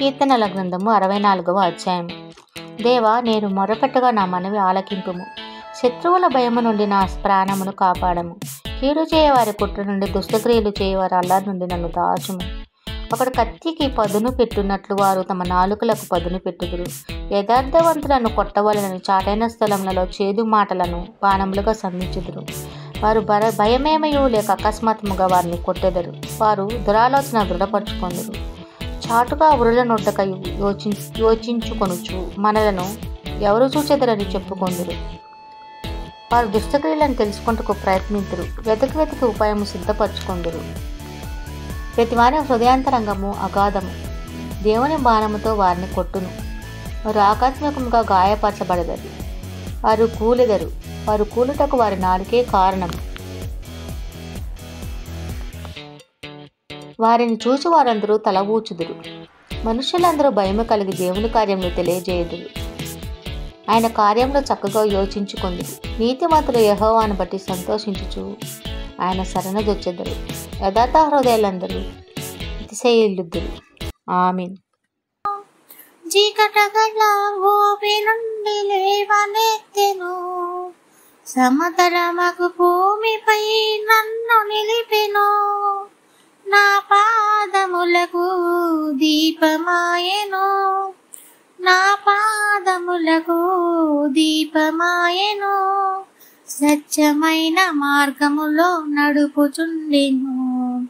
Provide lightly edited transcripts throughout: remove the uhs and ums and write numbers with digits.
కీర్తనల గ్రంథము 64వ అధ్యాయం. దేవా, నేను మొరపెట్టగా నా మనవి ఆలకింపుము. శత్రువుల భయము నుండి నా ప్రాణమును కాపాడము. కీడు చేయవారి కుట్ర నుండి, దుష్టక్రియలు చేయవారి అల్లరి నుండి నన్ను దాచుము. ఒకడు కత్తికి పదును పెట్టున్నట్లు వారు తమ నాలుకలకు పదును పెట్టుదురు. యథార్థవంతులను కొట్టవలనని చాటైన స్థలములలో చేదు మాటలను బాణములుగా సంధించుదురు. వారు భయమేమయూ లేక అకస్మాత్తుగా వారిని కొట్టెదరు. వారు దురాలోచన దృఢపరచుకొందురు. చాటుగా ఉరుల నొడ్డకై యోచించుకొనుచు మనలను ఎవరు చూచెదరని చెప్పుకొందురు. వారు దుష్టక్రియలను తెలుసుకుంటకు ప్రయత్నింతురు. వెతికి ఉపాయము సిద్ధపరచుకొందురు. ప్రతివారి హృదయాంతరంగము అగాధము. దేవుని బాణముతో వారిని కొట్టును. వారు ఆకస్మికంగా గాయపరచబడెదరు. వారు కూలెదరు. వారు కూలుటకు వారి నాలుకే కారణము. వారిని చూచి వారందరూ తల ఊచుదురు. మనుషులందరూ భయము కలిగి దేవుని కార్యములు తెలియజేయుదురు. ఆయన కార్యంలో చక్కగా యోచించుకొందురు. నీతిమంతులు యెహోవాను బట్టి సంతోషించుచు ఆయన శరణుజొచ్చెదరు. యథార్థ హృదయాలందరూ అతిశయిల్లుదురు. ఆమేన్. చీకటగల ఊబి నుండి లేవనెత్తెను. సమతలమగు భూమిపై నన్ను నిలిపెను. నా పాదములకు దీపమాయెను. నా పాదములకు దీపమాయెను. సత్యమైన మార్గములో నడుపుచుండెను.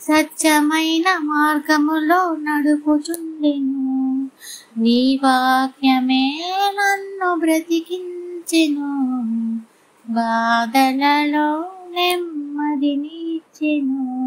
సత్యమైన మార్గములో నడుపుచుండెను. నీ వాక్యమే నన్ను బ్రతికించెను. బాధలలో నెమ్మదినిచ్చెను.